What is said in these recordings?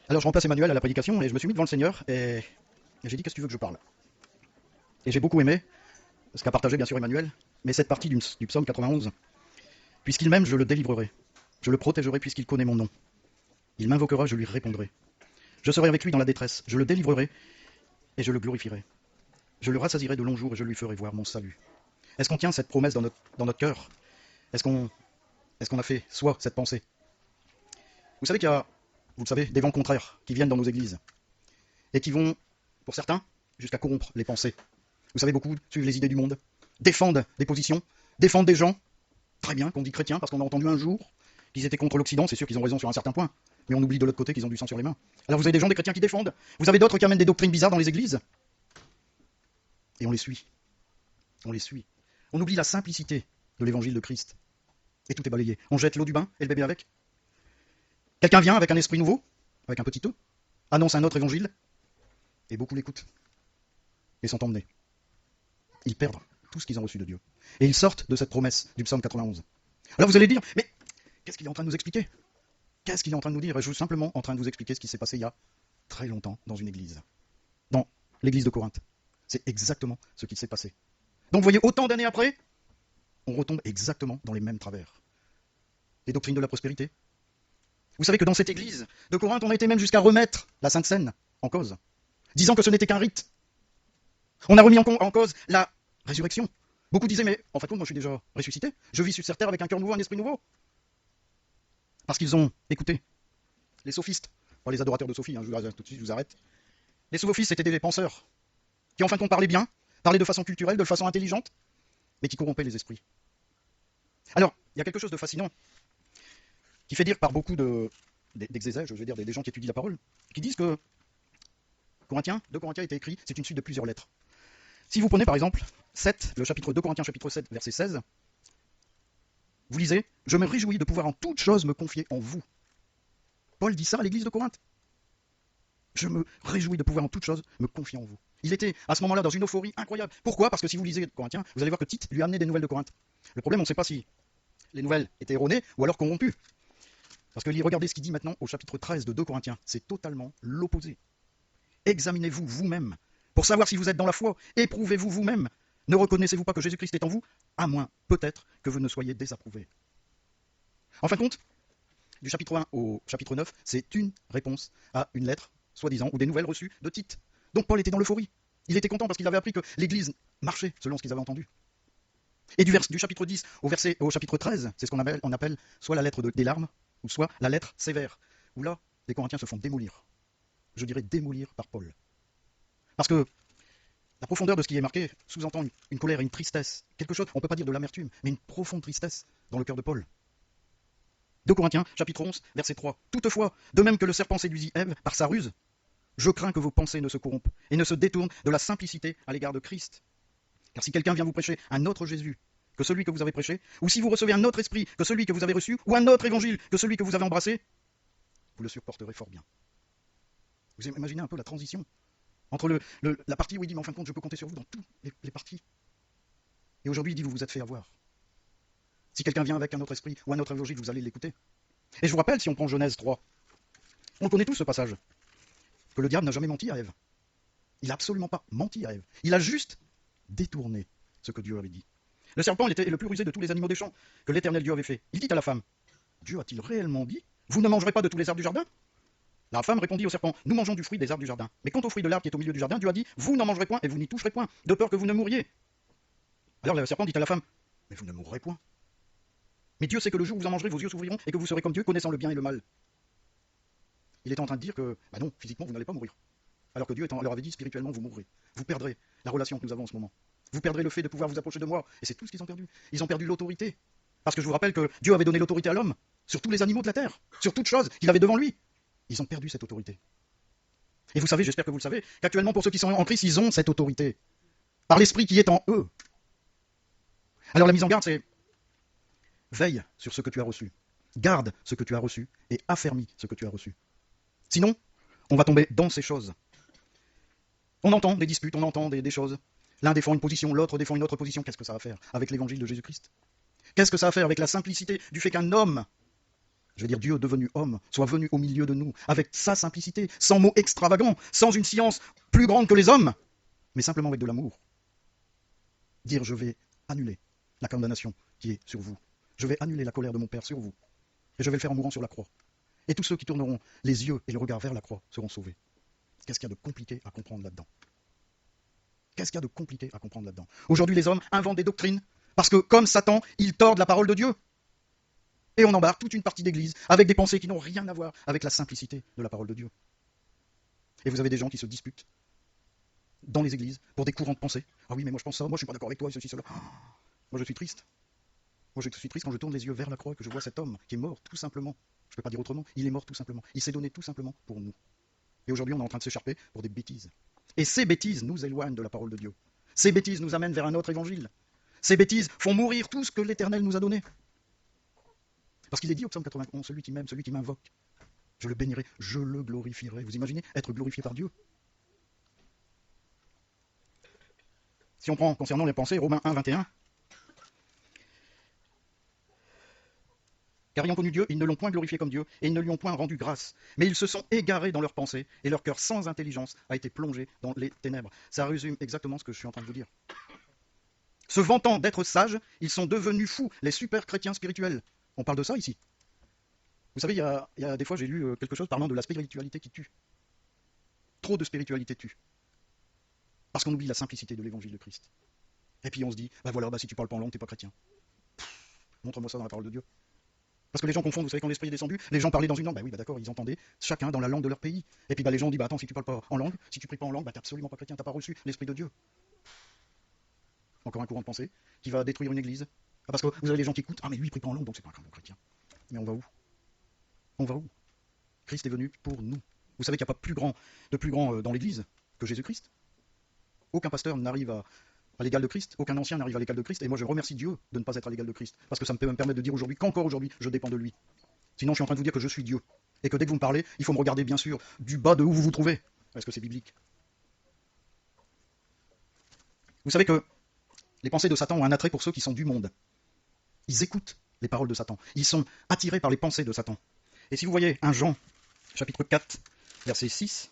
Alors je remplace Emmanuel à la prédication et je me suis mis devant le Seigneur et j'ai dit qu'est-ce que tu veux que je parle. Et j'ai beaucoup aimé ce qu'a partagé bien sûr Emmanuel, mais cette partie du psaume 91. Puisqu'il m'aime, je le délivrerai. Je le protégerai puisqu'il connaît mon nom. Il m'invoquera, je lui répondrai. Je serai avec lui dans la détresse, je le délivrerai et je le glorifierai. Je le rassasierai de longs jours et je lui ferai voir mon salut. Est-ce qu'on tient cette promesse dans notre cœur? Est-ce qu'on a fait soi cette pensée? Vous savez qu'il y a, vous le savez, des vents contraires qui viennent dans nos églises et qui vont, pour certains, jusqu'à corrompre les pensées. Vous savez, beaucoup suivent les idées du monde, défendent des positions, défendent des gens, très bien, qu'on dit chrétiens, parce qu'on a entendu un jour qu'ils étaient contre l'Occident, c'est sûr qu'ils ont raison sur un certain point, mais on oublie de l'autre côté qu'ils ont du sang sur les mains. Alors vous avez des gens, des chrétiens qui défendent, vous avez d'autres qui amènent des doctrines bizarres dans les églises, et on les suit, on les suit. On oublie la simplicité de l'évangile de Christ, et tout est balayé. On jette l'eau du bain et le bébé avec. Quelqu'un vient avec un esprit nouveau, avec un petit E, annonce un autre évangile, et beaucoup l'écoutent, et sont emmenés. Ils perdent tout ce qu'ils ont reçu de Dieu. Et ils sortent de cette promesse du psaume 91. Alors vous allez dire, mais qu'est-ce qu'il est en train de nous expliquer? Qu'est-ce qu'il est en train de nous dire? Je suis simplement en train de vous expliquer ce qui s'est passé il y a très longtemps dans une église. Dans l'église de Corinthe. C'est exactement ce qui s'est passé. Donc vous voyez, autant d'années après, on retombe exactement dans les mêmes travers. Les doctrines de la prospérité. Vous savez que dans cette église de Corinthe, on a été même jusqu'à remettre la Sainte Seine en cause, disant que ce n'était qu'un rite. On a remis en cause la résurrection. Beaucoup disaient, mais en fait, moi je suis déjà ressuscité, je vis sur cette terre avec un cœur nouveau, un esprit nouveau. Parce qu'ils ont écouté les sophistes, pas les adorateurs de Sophie, tout de suite je vous arrête. Les sophistes étaient des penseurs, qui en fin de compte parlaient bien, parlaient de façon culturelle, de façon intelligente, mais qui corrompaient les esprits. Alors, il y a quelque chose de fascinant, qui fait dire par beaucoup d'exégètes, je veux dire des gens qui étudient la parole, qui disent que Corinthiens, 2 Corinthiens a été écrit, c'est une suite de plusieurs lettres. Si vous prenez par exemple 7, le chapitre 2 Corinthiens, chapitre 7, verset 16, vous lisez « Je me réjouis de pouvoir en toute chose me confier en vous ». Paul dit ça à l'église de Corinthe. Je me réjouis de pouvoir en toute chose me confier en vous. Il était à ce moment-là dans une euphorie incroyable. Pourquoi? Parce que si vous lisez Corinthiens, vous allez voir que Tite lui a amené des nouvelles de Corinthe. Le problème, on ne sait pas si les nouvelles étaient erronées ou alors corrompues. Parce que regardez ce qu'il dit maintenant au chapitre 13 de 2 Corinthiens. C'est totalement l'opposé. Examinez-vous vous-même pour savoir si vous êtes dans la foi. Éprouvez-vous vous-même. Ne reconnaissez-vous pas que Jésus-Christ est en vous? À moins, peut-être, que vous ne soyez désapprouvé. En fin de compte, du chapitre 1 au chapitre 9, c'est une réponse à une lettre, soi-disant, ou des nouvelles reçues de Tite. Donc Paul était dans l'euphorie. Il était content parce qu'il avait appris que l'Église marchait selon ce qu'ils avaient entendu. Et du chapitre 10 au chapitre 13, c'est ce qu'on appelle soit la lettre des larmes, ou soit la lettre sévère, où là, les Corinthiens se font démolir. Je dirais démolir par Paul. Parce que la profondeur de ce qui est marqué sous-entend une colère et une tristesse. Quelque chose, on ne peut pas dire de l'amertume, mais une profonde tristesse dans le cœur de Paul. 2 Corinthiens, chapitre 11, verset 3. Toutefois, de même que le serpent séduisit Ève par sa ruse, je crains que vos pensées ne se corrompent et ne se détournent de la simplicité à l'égard de Christ. Car si quelqu'un vient vous prêcher un autre Jésus que celui que vous avez prêché, ou si vous recevez un autre esprit que celui que vous avez reçu, ou un autre évangile que celui que vous avez embrassé, vous le supporterez fort bien. Vous imaginez un peu la transition entre la partie où il dit, mais en fin de compte, je peux compter sur vous dans toutes les parties. Et aujourd'hui, il dit, vous vous êtes fait avoir. Si quelqu'un vient avec un autre esprit ou un autre évangile, vous allez l'écouter. Et je vous rappelle, si on prend Genèse 3, on connaît tous ce passage, que le diable n'a jamais menti à Ève. Il n'a absolument pas menti à Ève. Il a juste détourné ce que Dieu avait dit. Le serpent, il était le plus rusé de tous les animaux des champs que l'Éternel Dieu avait fait. Il dit à la femme, Dieu a-t-il réellement dit, vous ne mangerez pas de tous les arbres du jardin? La femme répondit au serpent, nous mangeons du fruit des arbres du jardin. Mais quant au fruit de l'arbre qui est au milieu du jardin, Dieu a dit, vous n'en mangerez point et vous n'y toucherez point, de peur que vous ne mouriez. Alors le serpent dit à la femme, mais vous ne mourrez point. Mais Dieu sait que le jour où vous en mangerez, vos yeux s'ouvriront et que vous serez comme Dieu, connaissant le bien et le mal. Il était en train de dire que, bah non, physiquement, vous n'allez pas mourir. Alors que Dieu leur avait dit, spirituellement, vous mourrez. Vous perdrez la relation que nous avons en ce moment. Vous perdrez le fait de pouvoir vous approcher de moi. Et c'est tout ce qu'ils ont perdu. Ils ont perdu l'autorité. Parce que je vous rappelle que Dieu avait donné l'autorité à l'homme sur tous les animaux de la terre, sur toute chose qu'il avait devant lui. Ils ont perdu cette autorité. Et vous savez, j'espère que vous le savez, qu'actuellement, pour ceux qui sont en Christ, ils ont cette autorité. Par l'esprit qui est en eux. Alors la mise en garde, c'est veille sur ce que tu as reçu. Garde ce que tu as reçu et affermis ce que tu as reçu. Sinon, on va tomber dans ces choses. On entend des disputes, on entend des choses. L'un défend une position, l'autre défend une autre position. Qu'est-ce que ça va faire avec l'évangile de Jésus-Christ? Qu'est-ce que ça va faire avec la simplicité du fait qu'un homme je vais dire Dieu devenu homme, soit venu au milieu de nous, avec sa simplicité, sans mots extravagants, sans une science plus grande que les hommes, mais simplement avec de l'amour. Dire je vais annuler la condamnation qui est sur vous. Je vais annuler la colère de mon Père sur vous. Et je vais le faire en mourant sur la croix. Et tous ceux qui tourneront les yeux et le regard vers la croix seront sauvés. Qu'est-ce qu'il y a de compliqué à comprendre là-dedans? Qu'est-ce qu'il y a de compliqué à comprendre là-dedans? Aujourd'hui, les hommes inventent des doctrines, parce que, comme Satan, ils tordent la parole de Dieu. Et on embarque toute une partie d'église avec des pensées qui n'ont rien à voir avec la simplicité de la parole de Dieu. Et vous avez des gens qui se disputent dans les églises pour des courants de pensée. Ah oui, mais moi je pense ça, moi je suis pas d'accord avec toi, et ceci, cela. Moi je suis triste. Moi je suis triste quand je tourne les yeux vers la croix et que je vois cet homme qui est mort tout simplement. Je ne peux pas dire autrement, il est mort tout simplement. Il s'est donné tout simplement pour nous. Et aujourd'hui on est en train de s'écharper pour des bêtises. Et ces bêtises nous éloignent de la parole de Dieu. Ces bêtises nous amènent vers un autre évangile. Ces bêtises font mourir tout ce que l'Éternel nous a donné. Parce qu'il est dit au psaume 91, celui qui m'aime, celui qui m'invoque, je le bénirai, je le glorifierai. Vous imaginez être glorifié par Dieu? Si on prend concernant les pensées, Romains 1, 21, car ayant connu Dieu, ils ne l'ont point glorifié comme Dieu, et ils ne lui ont point rendu grâce. Mais ils se sont égarés dans leurs pensées, et leur cœur sans intelligence a été plongé dans les ténèbres. Ça résume exactement ce que je suis en train de vous dire. Se vantant d'être sages, ils sont devenus fous, les super chrétiens spirituels. On parle de ça ici. Vous savez, il y a des fois j'ai lu quelque chose parlant de la spiritualité qui tue. Trop de spiritualité tue. Parce qu'on oublie la simplicité de l'évangile de Christ. Et puis on se dit, bah voilà, bah si tu parles pas en langue, t'es pas chrétien. Montre-moi ça dans la parole de Dieu. Parce que les gens confondent, vous savez, quand l'esprit est descendu, les gens parlaient dans une langue, bah oui, bah d'accord, ils entendaient chacun dans la langue de leur pays. Et puis bah les gens ont dit, bah attends, si tu parles pas en langue, si tu pries pas en langue, bah t'es absolument pas chrétien, t'as pas reçu l'esprit de Dieu. Encore un courant de pensée qui va détruire une église. Ah, parce que vous avez des gens qui écoutent, ah mais lui il prie pas en langue, donc c'est pas un bon chrétien. Mais on va où? On va où? Christ est venu pour nous. Vous savez qu'il n'y a pas de plus grand dans l'église que Jésus-Christ. Aucun pasteur n'arrive à l'égal de Christ, aucun ancien n'arrive à l'égal de Christ, et moi je remercie Dieu de ne pas être à l'égal de Christ, parce que ça peut me permettre de dire aujourd'hui qu'encore aujourd'hui, je dépends de lui. Sinon je suis en train de vous dire que je suis Dieu, et que dès que vous me parlez, il faut me regarder bien sûr du bas de où vous vous trouvez. Est-ce que c'est biblique? Vous savez que les pensées de Satan ont un attrait pour ceux qui sont du monde. Ils écoutent les paroles de Satan, ils sont attirés par les pensées de Satan. Et si vous voyez un Jean, chapitre 4, verset 6,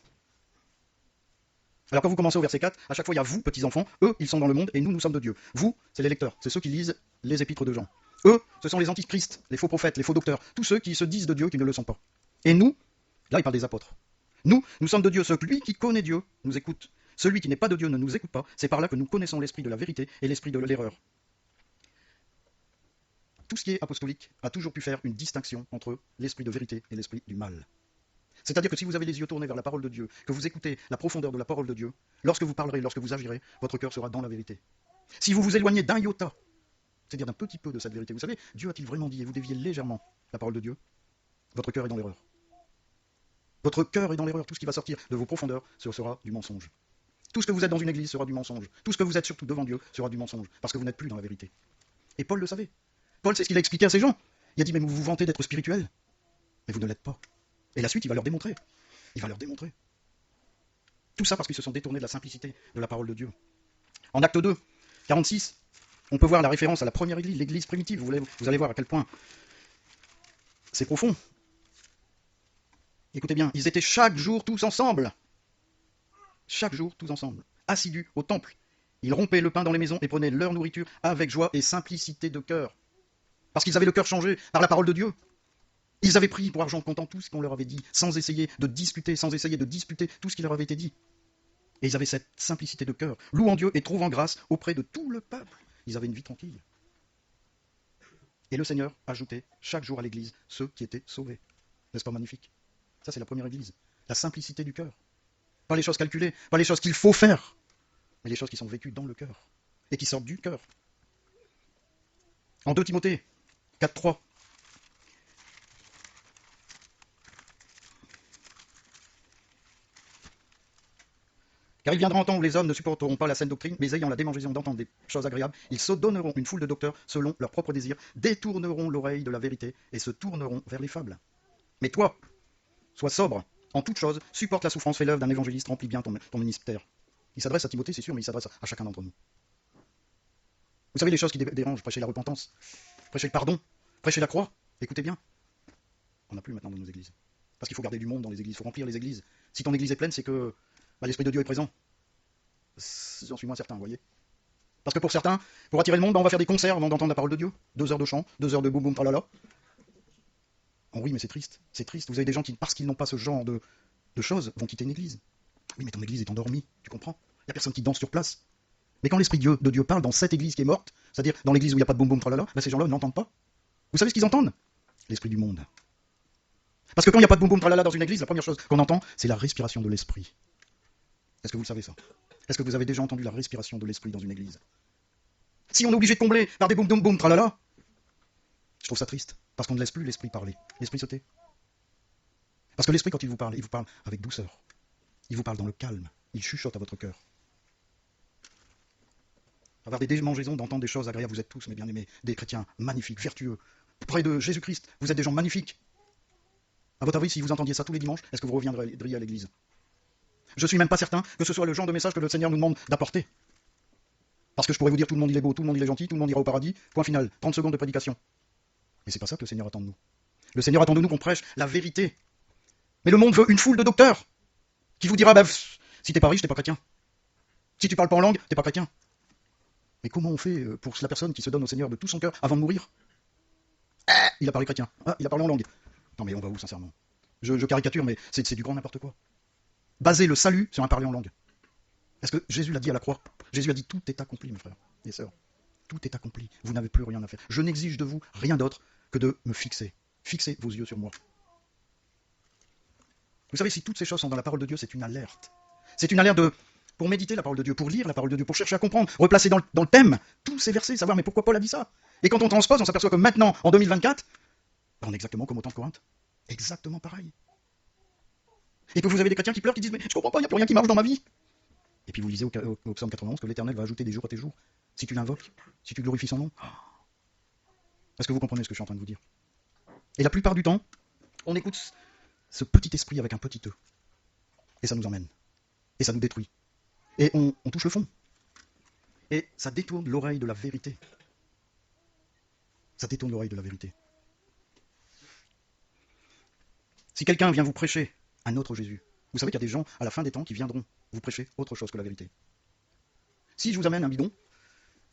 alors quand vous commencez au verset 4, à chaque fois il y a vous, petits enfants, eux ils sont dans le monde et nous, nous sommes de Dieu. Vous, c'est les lecteurs, c'est ceux qui lisent les épîtres de Jean. Eux, ce sont les antichrists, les faux prophètes, les faux docteurs, tous ceux qui se disent de Dieu qui ne le sont pas. Et nous, là il parle des apôtres. Nous sommes de Dieu, celui qui connaît Dieu nous écoute. Celui qui n'est pas de Dieu ne nous écoute pas, c'est par là que nous connaissons l'esprit de la vérité et l'esprit de l'erreur. Tout ce qui est apostolique a toujours pu faire une distinction entre l'esprit de vérité et l'esprit du mal. C'est-à-dire que si vous avez les yeux tournés vers la parole de Dieu, que vous écoutez la profondeur de la parole de Dieu, lorsque vous parlerez, lorsque vous agirez, votre cœur sera dans la vérité. Si vous vous éloignez d'un iota, c'est-à-dire d'un petit peu de cette vérité, vous savez, Dieu a-t-il vraiment dit, et vous déviez légèrement la parole de Dieu, votre cœur est dans l'erreur. Votre cœur est dans l'erreur, tout ce qui va sortir de vos profondeurs, ce sera du mensonge. Tout ce que vous êtes dans une église sera du mensonge. Tout ce que vous êtes surtout devant Dieu sera du mensonge, parce que vous n'êtes plus dans la vérité. Et Paul le savait. Paul, c'est ce qu'il a expliqué à ces gens. Il a dit, mais vous vous vantez d'être spirituel, mais vous ne l'êtes pas. Et la suite, il va leur démontrer. Il va leur démontrer. Tout ça parce qu'ils se sont détournés de la simplicité de la parole de Dieu. En acte 2, 46, on peut voir la référence à la première église, l'église primitive. Vous allez voir à quel point c'est profond. Écoutez bien, ils étaient chaque jour tous ensemble. Chaque jour tous ensemble. Assidus au temple. Ils rompaient le pain dans les maisons et prenaient leur nourriture avec joie et simplicité de cœur. Parce qu'ils avaient le cœur changé par la parole de Dieu. Ils avaient pris pour argent comptant tout ce qu'on leur avait dit, sans essayer de discuter, sans essayer de disputer tout ce qui leur avait été dit. Et ils avaient cette simplicité de cœur, louant Dieu et trouvant grâce auprès de tout le peuple. Ils avaient une vie tranquille. Et le Seigneur ajoutait chaque jour à l'église ceux qui étaient sauvés. N'est-ce pas magnifique? Ça, c'est la première église. La simplicité du cœur. Pas les choses calculées, pas les choses qu'il faut faire, mais les choses qui sont vécues dans le cœur et qui sortent du cœur. En 2 Timothée 4, 3. Car il viendra un temps où les hommes ne supporteront pas la saine doctrine, mais ayant la démangeaison d'entendre des choses agréables, ils se donneront une foule de docteurs selon leurs propres désirs, détourneront l'oreille de la vérité et se tourneront vers les fables. Mais toi, sois sobre en toutes choses, supporte la souffrance, fais l'œuvre d'un évangéliste, remplis bien ton ministère. Il s'adresse à Timothée, c'est sûr, mais il s'adresse à chacun d'entre nous. Vous savez les choses qui dérangent, prêcher la repentance, prêcher le pardon, prêcher la croix, écoutez bien. On n'a plus maintenant dans nos églises. Parce qu'il faut garder du monde dans les églises, il faut remplir les églises. Si ton église est pleine, c'est que l'Esprit de Dieu est présent. J'en suis moins certain, vous voyez. Parce que pour certains, pour attirer le monde, on va faire des concerts avant d'entendre la parole de Dieu. 2 heures de chant, 2 heures de boum boum tralala. Oh oui, mais c'est triste, c'est triste. Vous avez des gens qui, parce qu'ils n'ont pas ce genre de choses, vont quitter une église. Oui, mais ton église est endormie, tu comprends? Il n'y a personne qui danse sur place. Mais quand l'Esprit de Dieu parle dans cette église qui est morte, c'est-à-dire dans l'église où il n'y a pas de boum boum tralala, ben ces gens-là n'entendent pas. Vous savez ce qu'ils entendent? L'esprit du monde. Parce que quand il n'y a pas de boum boum tralala dans une église, la première chose qu'on entend, c'est la respiration de l'esprit. Est-ce que vous le savez ça? Est-ce que vous avez déjà entendu la respiration de l'esprit dans une église? Si on est obligé de combler par des boum boum boum tralala, je trouve ça triste. Parce qu'on ne laisse plus l'esprit parler. L'esprit se tait. Parce que l'esprit, quand il vous parle avec douceur. Il vous parle dans le calme. Il chuchote à votre cœur. Avoir des démangeaisons, d'entendre des choses agréables, vous êtes tous, mes bien-aimés, des chrétiens magnifiques, vertueux. Près de Jésus-Christ, vous êtes des gens magnifiques. À votre avis, si vous entendiez ça tous les dimanches, est-ce que vous reviendriez à l'église? Je suis même pas certain que ce soit le genre de message que le Seigneur nous demande d'apporter. Parce que je pourrais vous dire tout le monde il est beau, tout le monde il est gentil, tout le monde ira au paradis, point final, 30 secondes de prédication. Mais c'est pas ça que le Seigneur attend de nous. Le Seigneur attend de nous qu'on prêche la vérité. Mais le monde veut une foule de docteurs qui vous dira, bah, si t'es pas riche, t'es pas chrétien. Si tu parles pas en langue, t'es pas chrétien. Mais comment on fait pour la personne qui se donne au Seigneur de tout son cœur avant de mourir? Il a parlé chrétien. Ah, il a parlé en langue. Non mais on va où, sincèrement? Je caricature, mais c'est du grand n'importe quoi. Baser le salut sur un parler en langue. Est-ce que Jésus l'a dit à la croix? Jésus a dit, tout est accompli, mes frères et sœurs. Tout est accompli. Vous n'avez plus rien à faire. Je n'exige de vous rien d'autre que de me fixer. Fixez vos yeux sur moi. Vous savez, si toutes ces choses sont dans la parole de Dieu, c'est une alerte. C'est une alerte pour méditer la parole de Dieu, pour lire la parole de Dieu, pour chercher à comprendre, replacer dans le thème tous ces versets, savoir mais pourquoi Paul a dit ça. Et quand on transpose, on s'aperçoit que maintenant, en 2024, on est exactement comme au temps de Corinthe. Exactement pareil. Et que vous avez des chrétiens qui pleurent, qui disent mais je comprends pas, il n'y a plus rien qui marche dans ma vie. Et puis vous lisez au psaume 91 que l'Éternel va ajouter des jours à tes jours. Si tu l'invoques, si tu glorifies son nom. Est-ce que vous comprenez ce que je suis en train de vous dire? Et la plupart du temps, on écoute ce petit esprit avec un petit e. Et ça nous emmène. Et ça nous détruit. Et on touche le fond. Et ça détourne l'oreille de la vérité. Ça détourne l'oreille de la vérité. Si quelqu'un vient vous prêcher un autre Jésus, vous savez qu'il y a des gens à la fin des temps qui viendront vous prêcher autre chose que la vérité. Si je vous amène un bidon,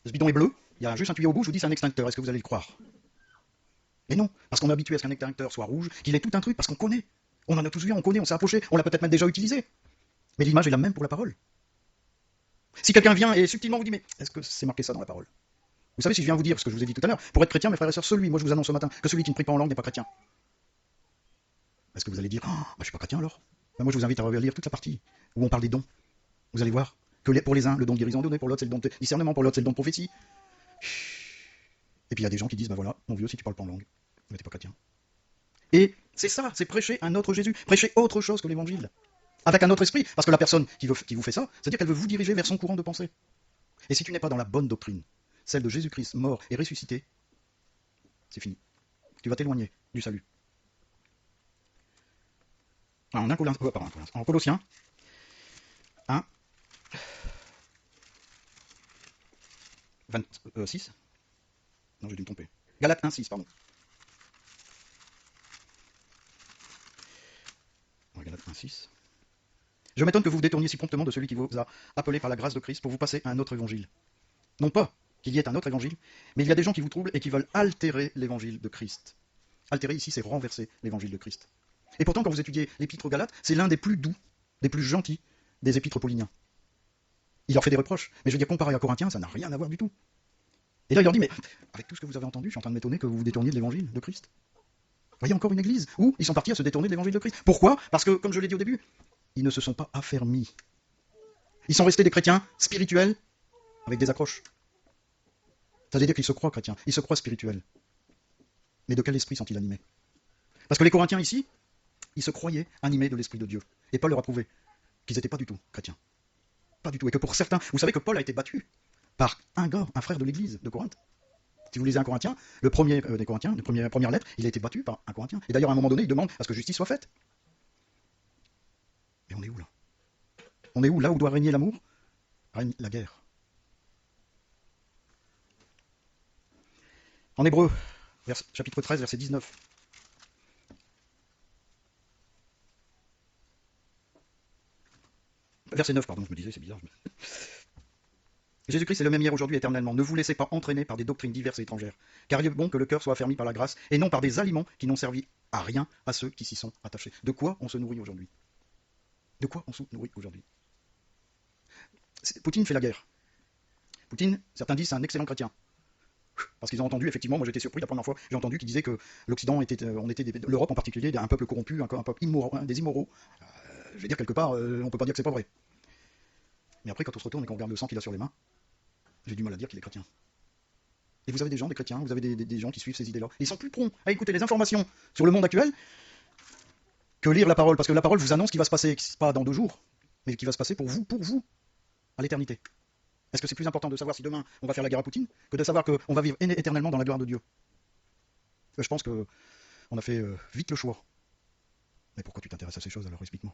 ce bidon est bleu, il y a juste un tuyau au bout, je vous dis c'est un extincteur, est-ce que vous allez le croire? Mais non, parce qu'on est habitué à ce qu'un extincteur soit rouge, qu'il ait tout un truc, parce qu'on connaît. On en a tous vu, on connaît, on s'est approché, on l'a peut-être même déjà utilisé. Mais l'image est la même pour la parole. Si quelqu'un vient et subtilement vous dit, mais est-ce que c'est marqué ça dans la parole? Vous savez, si je viens vous dire ce que je vous ai dit tout à l'heure, pour être chrétien, mes frères et sœurs, moi je vous annonce ce matin que celui qui ne prie pas en langue n'est pas chrétien. Est-ce que vous allez dire, oh, bah, je suis pas chrétien alors? Ben, moi je vous invite à lire toute la partie où on parle des dons. Vous allez voir que pour les uns, le don de guérison est donné, pour l'autre c'est le don de discernement, pour l'autre c'est le don de prophétie. Et puis il y a des gens qui disent, ben voilà, mon vieux, si tu parles pas en langue, tu n'es pas chrétien. Et c'est ça, c'est prêcher un autre Jésus, prêcher autre chose que l'évangile. Avec un autre esprit, parce que la personne qui vous fait ça, c'est-à-dire qu'elle veut vous diriger vers son courant de pensée. Et si tu n'es pas dans la bonne doctrine, celle de Jésus-Christ mort et ressuscité, c'est fini. Tu vas t'éloigner du salut. En Colossiens 1, 26. Non, j'ai dû me tromper. Galates 1, 6, pardon. Galates 1, 6. Je m'étonne que vous vous détourniez si promptement de celui qui vous a appelé par la grâce de Christ pour vous passer à un autre évangile. Non pas qu'il y ait un autre évangile, mais il y a des gens qui vous troublent et qui veulent altérer l'évangile de Christ. Altérer ici, c'est renverser l'évangile de Christ. Et pourtant, quand vous étudiez l'épître aux Galates, c'est l'un des plus doux, des plus gentils des épîtres pauliniens. Il leur fait des reproches, mais je veux dire, comparé à Corinthiens, ça n'a rien à voir du tout. Et là, il leur dit, mais avec tout ce que vous avez entendu, je suis en train de m'étonner que vous vous détourniez de l'évangile de Christ. Vous voyez encore une église où ils sont partis à se détourner de l'évangile de Christ. Pourquoi? Parce que, comme je l'ai dit au début, ils ne se sont pas affermis. Ils sont restés des chrétiens spirituels avec des accroches. Ça veut dire qu'ils se croient chrétiens, ils se croient spirituels. Mais de quel esprit sont-ils animés? Parce que les Corinthiens ici, ils se croyaient animés de l'esprit de Dieu. Et Paul leur a prouvé qu'ils n'étaient pas du tout chrétiens. Pas du tout. Et que pour certains, vous savez que Paul a été battu par un gars, un frère de l'église de Corinthe. Si vous lisez un Corinthien, le premier des Corinthiens, la première lettre, il a été battu par un Corinthien. Et d'ailleurs, à un moment donné, il demande à ce que justice soit faite. Et on est où là? On est où? Là où doit régner l'amour, règne la guerre. En Hébreu, chapitre 13, verset 19. Verset 9, pardon, je me disais, c'est bizarre. Jésus-Christ est le même hier, aujourd'hui, éternellement. Ne vous laissez pas entraîner par des doctrines diverses et étrangères, car il est bon que le cœur soit affermi par la grâce, et non par des aliments qui n'ont servi à rien à ceux qui s'y sont attachés. De quoi on se nourrit aujourd'hui? De quoi on se nourrit aujourd'hui? Poutine fait la guerre. Poutine, certains disent, c'est un excellent chrétien. Parce qu'ils ont entendu, effectivement, moi j'étais surpris la première fois, j'ai entendu qu'ils disaient que l'Occident était, l'Europe en particulier, un peuple corrompu, un peuple immoraux, des immoraux. Je vais dire quelque part, on peut pas dire que c'est pas vrai. Mais après, quand on se retourne et qu'on regarde le sang qu'il a sur les mains, j'ai du mal à dire qu'il est chrétien. Et vous avez des gens, des chrétiens, vous avez des gens qui suivent ces idées-là. Ils sont plus prompts à écouter les informations sur le monde actuel que lire la parole, parce que la parole vous annonce ce qui va se passer, pas dans 2 jours, mais qui va se passer pour vous, à l'éternité. Est-ce que c'est plus important de savoir si demain on va faire la guerre à Poutine que de savoir qu'on va vivre éternellement dans la gloire de Dieu? Je pense qu'on a fait vite le choix. Mais pourquoi tu t'intéresses à ces choses alors? Explique-moi.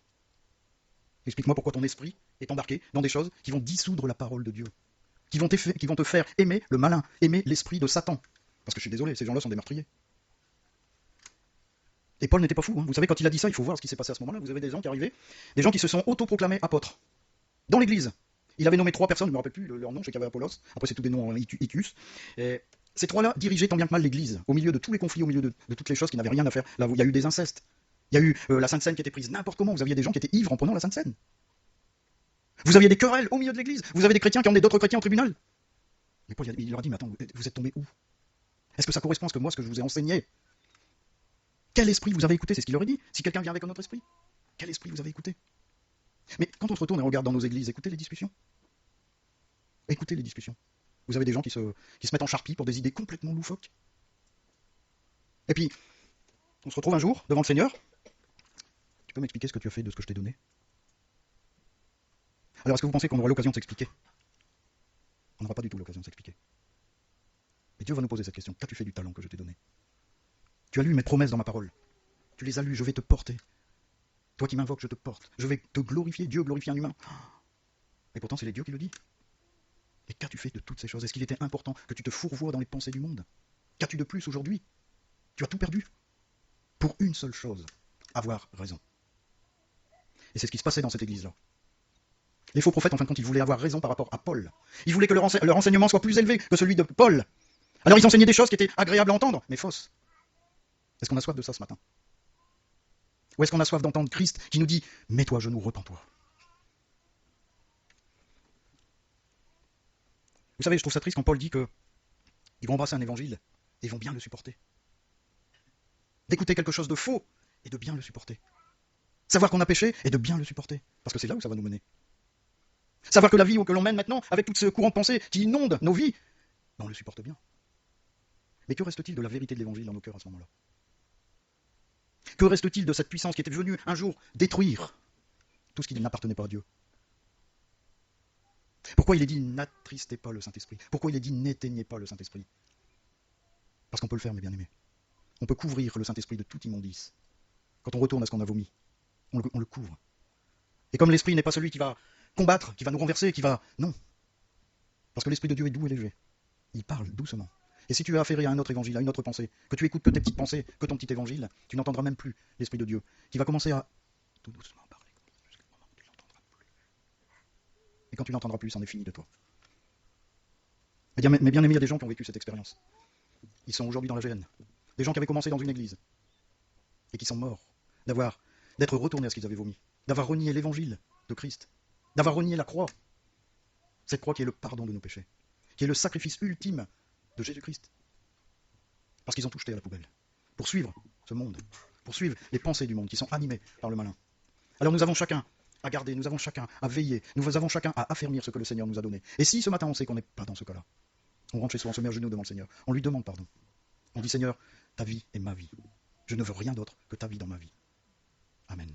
Explique-moi pourquoi ton esprit est embarqué dans des choses qui vont dissoudre la parole de Dieu, qui vont te faire aimer le malin, aimer l'esprit de Satan. Parce que je suis désolé, ces gens-là sont des meurtriers. Et Paul n'était pas fou, hein. Vous savez, quand il a dit ça, il faut voir ce qui s'est passé à ce moment-là. Vous avez des gens qui arrivaient, des gens qui se sont autoproclamés apôtres, dans l'église. Il avait nommé 3 personnes, je ne me rappelle plus leur nom, je sais qu'il y avait Apollos, après c'est tous des noms en Icus. Et ces 3-là dirigeaient tant bien que mal l'église, au milieu de tous les conflits, au milieu de toutes les choses qui n'avaient rien à faire. Là, il y a eu des incestes, il y a eu la Sainte Seine qui était prise n'importe comment, vous aviez des gens qui étaient ivres en prenant la Sainte Seine. Vous aviez des querelles au milieu de l'église, vous avez des chrétiens qui emmenaient d'autres chrétiens au tribunal. Mais Paul, il leur a dit, mais attends, vous êtes tombés où? Est-ce que ça correspond à ce que je vous ai enseigné? Quel esprit vous avez écouté? C'est ce qu'il aurait dit, si quelqu'un vient avec un autre esprit. Quel esprit vous avez écouté? Mais quand on se retourne et on regarde dans nos églises, écoutez les discussions. Écoutez les discussions. Vous avez des gens qui se mettent en charpie pour des idées complètement loufoques. Et puis, on se retrouve un jour devant le Seigneur. Tu peux m'expliquer ce que tu as fait de ce que je t'ai donné? Alors, est-ce que vous pensez qu'on aura l'occasion de s'expliquer? On n'aura pas du tout l'occasion de s'expliquer. Mais Dieu va nous poser cette question. Qu'as-tu fait du talent que je t'ai donné? Tu as lu mes promesses dans ma parole. Tu les as lues, je vais te porter. Toi qui m'invoques, je te porte. Je vais te glorifier. Dieu glorifie un humain. Et pourtant, c'est les dieux qui le disent. Et qu'as-tu fait de toutes ces choses? Est-ce qu'il était important que tu te fourvoies dans les pensées du monde? Qu'as-tu de plus aujourd'hui? Tu as tout perdu. Pour une seule chose, avoir raison. Et c'est ce qui se passait dans cette église-là. Les faux prophètes, en fin de compte, ils voulaient avoir raison par rapport à Paul. Ils voulaient que leur enseignement soit plus élevé que celui de Paul. Alors ils enseignaient des choses qui étaient agréables à entendre, mais fausses. Est-ce qu'on a soif de ça ce matin? Ou est-ce qu'on a soif d'entendre Christ qui nous dit « Mets-toi à genoux, repens-toi ». Vous savez, je trouve ça triste quand Paul dit qu'ils vont embrasser un évangile et ils vont bien le supporter. D'écouter quelque chose de faux et de bien le supporter. Savoir qu'on a péché et de bien le supporter. Parce que c'est là où ça va nous mener. Savoir que la vie que l'on mène maintenant, avec tout ce courant de pensée qui inonde nos vies, on le supporte bien. Mais que reste-t-il de la vérité de l'évangile dans nos cœurs à ce moment-là? Que reste-t-il de cette puissance qui était venue un jour détruire tout ce qui n'appartenait pas à Dieu? Pourquoi il est dit n'attristez pas le Saint-Esprit? Pourquoi il est dit n'éteignez pas le Saint-Esprit? Parce qu'on peut le faire, mes bien-aimés. On peut couvrir le Saint-Esprit de toute immondice. Quand on retourne à ce qu'on a vomi, on le couvre. Et comme l'Esprit n'est pas celui qui va combattre, qui va nous renverser, qui va... Non. Parce que l'Esprit de Dieu est doux et léger. Il parle doucement. Et si tu as affairé à un autre évangile, à une autre pensée, que tu écoutes que tes petites pensées, que ton petit évangile, tu n'entendras même plus l'Esprit de Dieu, qui va commencer à tout doucement parler, jusqu'au moment où tu l'entendras plus. Et quand tu l'entendras plus, c'en est fini de toi. Mais bien aimé, il y a des gens qui ont vécu cette expérience. Ils sont aujourd'hui dans la gêne. Des gens qui avaient commencé dans une église et qui sont morts d'être retournés à ce qu'ils avaient vomi, d'avoir renié l'évangile de Christ, d'avoir renié la croix. Cette croix qui est le pardon de nos péchés, qui est le sacrifice ultime de Jésus-Christ. Parce qu'ils ont tout jeté à la poubelle. Pour suivre ce monde, pour suivre les pensées du monde qui sont animées par le malin. Alors nous avons chacun à garder, nous avons chacun à veiller, nous avons chacun à affermir ce que le Seigneur nous a donné. Et si ce matin on sait qu'on n'est pas dans ce cas-là, on rentre chez soi, on se met à genoux devant le Seigneur, on lui demande pardon. On dit Seigneur, ta vie est ma vie. Je ne veux rien d'autre que ta vie dans ma vie. Amen.